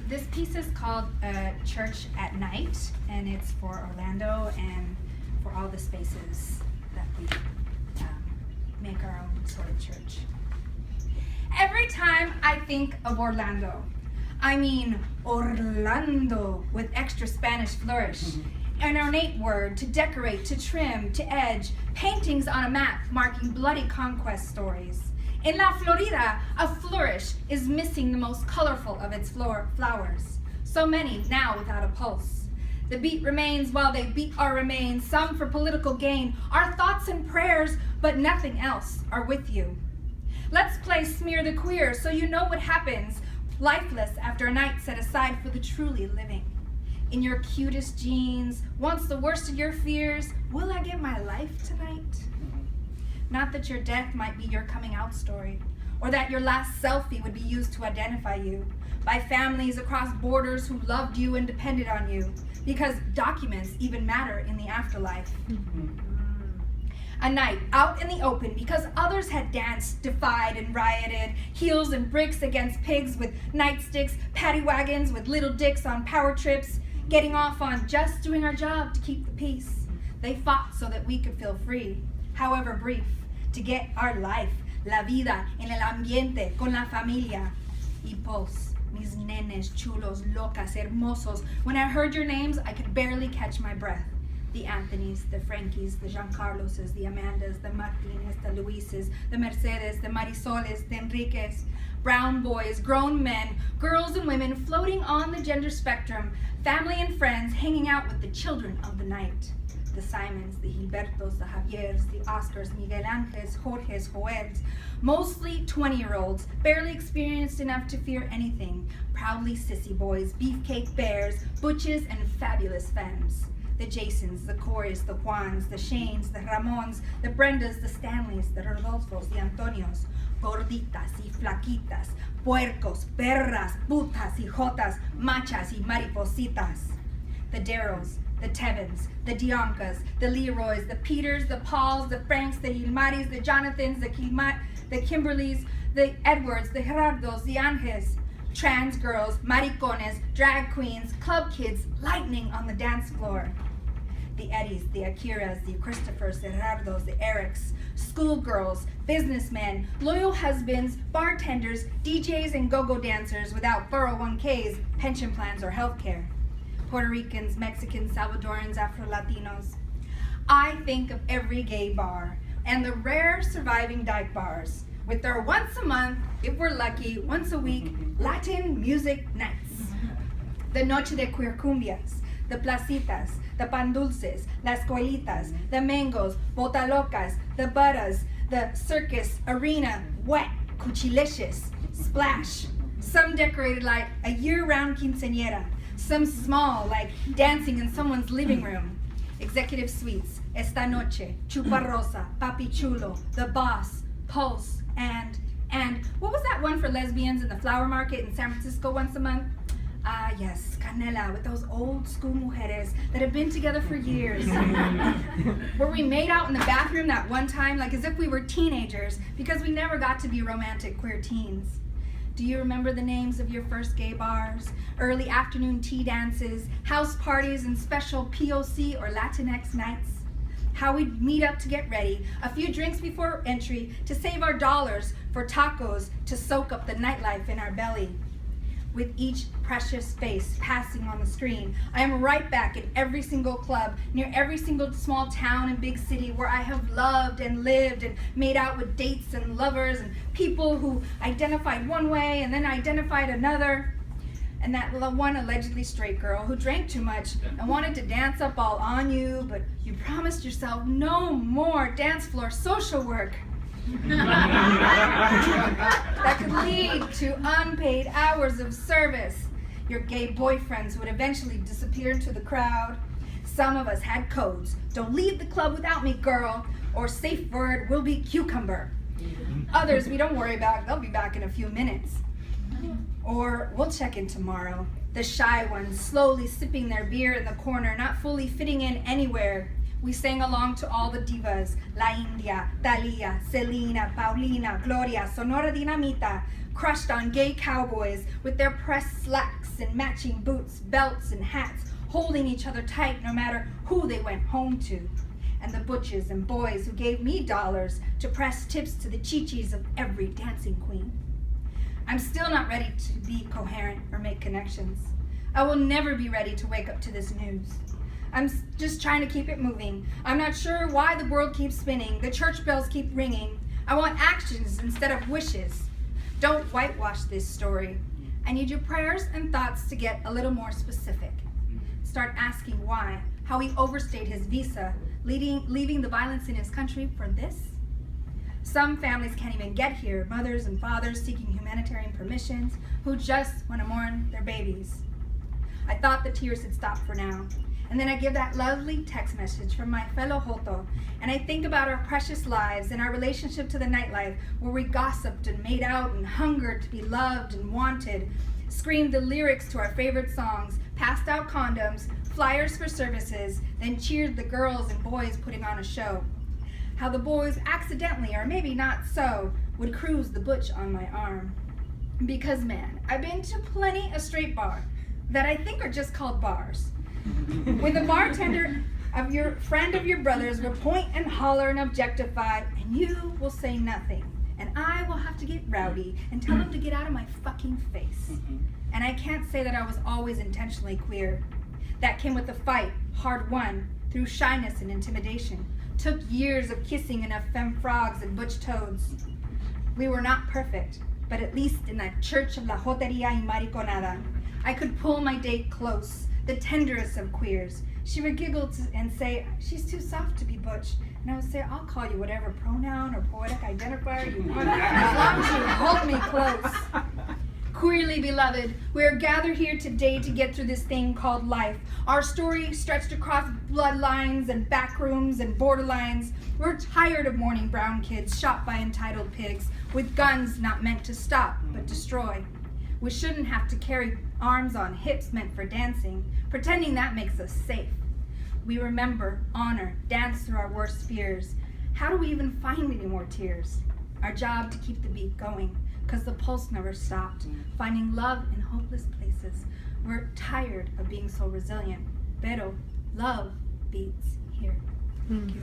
This piece is called Church at Night, and it's for Orlando and for all the spaces that we make our own sort of church. Every time I think of Orlando, I mean Orlando with extra Spanish flourish, an ornate word to decorate, to trim, to edge, paintings on a map marking bloody conquest stories. In La Florida, a flourish is missing the most colorful of its flowers. So many now without a pulse. The beat remains while they beat our remains, some for political gain, our thoughts and prayers, but nothing else are with you. Let's play Smear the Queer so you know what happens, lifeless after a night set aside for the truly living. In your cutest jeans, once the worst of your fears, will I get my life tonight? Not that your death might be your coming out story, or that your last selfie would be used to identify you by families across borders who loved you and depended on you, because documents even matter in the afterlife. A night out in the open because others had danced, defied, and rioted, heels and bricks against pigs with nightsticks, paddy wagons with little dicks on power trips, getting off on just doing our job to keep the peace. They fought so that we could feel free, however brief, to get our life, la vida, en el ambiente, con la familia. Y pos, mis nenes, chulos, locas, hermosos. When I heard your names, I could barely catch my breath. The Anthonys, the Frankies, the Giancarloses, the Amandas, the Martínez, the Luises, the Mercedes, the Marisoles, the Enriques. Brown boys, grown men, girls and women floating on the gender spectrum, family and friends hanging out with the children of the night. The Simons, the Gilbertos, the Javiers, the Oscars, Miguel Ángeles, Jorges, Joels, mostly 20-year-olds, barely experienced enough to fear anything, proudly sissy boys, beefcake bears, butches, and fabulous femmes. The Jasons, the Corys, the Juans, the Shanes, the Ramons, the Brendas, the Stanleys, the Rodolfos, the Antonios, gorditas y flaquitas, puercos, perras, putas y jotas, machas y maripositas. The Darrells, the Tevins, the Diancas, the Leroys, the Peters, the Pauls, the Franks, the Gilmaris, the Jonathans, the Kimberlys, the Edwards, the Gerardos, the Anges, trans girls, maricones, drag queens, club kids, lightning on the dance floor. The Eddies, the Akiras, the Christophers, the Gerardos, the Erics, schoolgirls, businessmen, loyal husbands, bartenders, DJs, and go-go dancers without 401ks, pension plans, or health care. Puerto Ricans, Mexicans, Salvadorans, Afro-Latinos. I think of every gay bar and the rare surviving dyke bars with their once a month, if we're lucky, once a week, Latin music nights. The Noche de Queer Cumbias, the Placitas, the Pan Dulces, las Escuelitas, the Mangos, Botalocas, the Butters, the Circus, Arena, Wet, Cuchilicious, Splash. Some decorated like a year-round quinceañera. Some small, like dancing in someone's living room. Executive suites, Esta Noche, Chupa Rosa, Papi Chulo, The Boss, Pulse, and what was that one for lesbians in the flower market in San Francisco once a month? Ah, yes, Canela, with those old school mujeres that have been together for years. Where we made out in the bathroom that one time, like as if we were teenagers, because we never got to be romantic queer teens. Do you remember the names of your first gay bars, early afternoon tea dances, house parties, and special POC or Latinx nights? How we'd meet up to get ready, a few drinks before entry, to save our dollars for tacos to soak up the nightlife in our belly. With each precious face passing on the screen, I am right back at every single club, near every single small town and big city where I have loved and lived and made out with dates and lovers and people who identified one way and then identified another. And that one allegedly straight girl who drank too much and wanted to dance up all on you, but you promised yourself no more dance floor social work. That could lead to unpaid hours of service. Your gay boyfriends would eventually disappear into the crowd. Some of us had codes. Don't leave the club without me, girl. Or safe word will be cucumber. Others we don't worry about. They'll be back in a few minutes. Or we'll check in tomorrow. The shy ones slowly sipping their beer in the corner, not fully fitting in anywhere. We sang along to all the divas, La India, Thalia, Selena, Paulina, Gloria, Sonora Dinamita, crushed on gay cowboys with their pressed slacks and matching boots, belts, and hats, holding each other tight no matter who they went home to. And the butches and boys who gave me dollars to press tips to the chichis of every dancing queen. I'm still not ready to be coherent or make connections. I will never be ready to wake up to this news. I'm just trying to keep it moving. I'm not sure why the world keeps spinning, the church bells keep ringing. I want actions instead of wishes. Don't whitewash this story. I need your prayers and thoughts to get a little more specific. Start asking why, how he overstayed his visa, leaving the violence in his country for this. Some families can't even get here, mothers and fathers seeking humanitarian permissions who just want to mourn their babies. I thought the tears had stopped for now. And then I give that lovely text message from my fellow Joto, and I think about our precious lives and our relationship to the nightlife, where we gossiped and made out and hungered to be loved and wanted, screamed the lyrics to our favorite songs, passed out condoms, flyers for services, then cheered the girls and boys putting on a show. How the boys accidentally, or maybe not so, would cruise the butch on my arm. Because man, I've been to plenty a straight bar that I think are just called bars. When the bartender of your friend of your brothers will point and holler and objectify, and you will say nothing, and I will have to get rowdy and tell them to get out of my fucking face. And I can't say that I was always intentionally queer. That came with a fight, hard won, through shyness and intimidation. Took years of kissing enough femme frogs and butch toads. We were not perfect, but at least in that church of La Joteria y Mariconada, I could pull my date close, the tenderest of queers. She would giggle and say, she's too soft to be butch. And I would say, I'll call you whatever pronoun or poetic identifier you want, as long as you hold me close. Queerly beloved, we are gathered here today to get through this thing called life. Our story stretched across bloodlines and backrooms and borderlines. We're tired of mourning brown kids shot by entitled pigs with guns not meant to stop but destroy. We shouldn't have to carry arms on hips meant for dancing, pretending that makes us safe. We remember, honor, dance through our worst fears. How do we even find any more tears? Our job to keep the beat going, because the pulse never stopped, finding love in hopeless places. We're tired of being so resilient, pero love beats here. Thank you.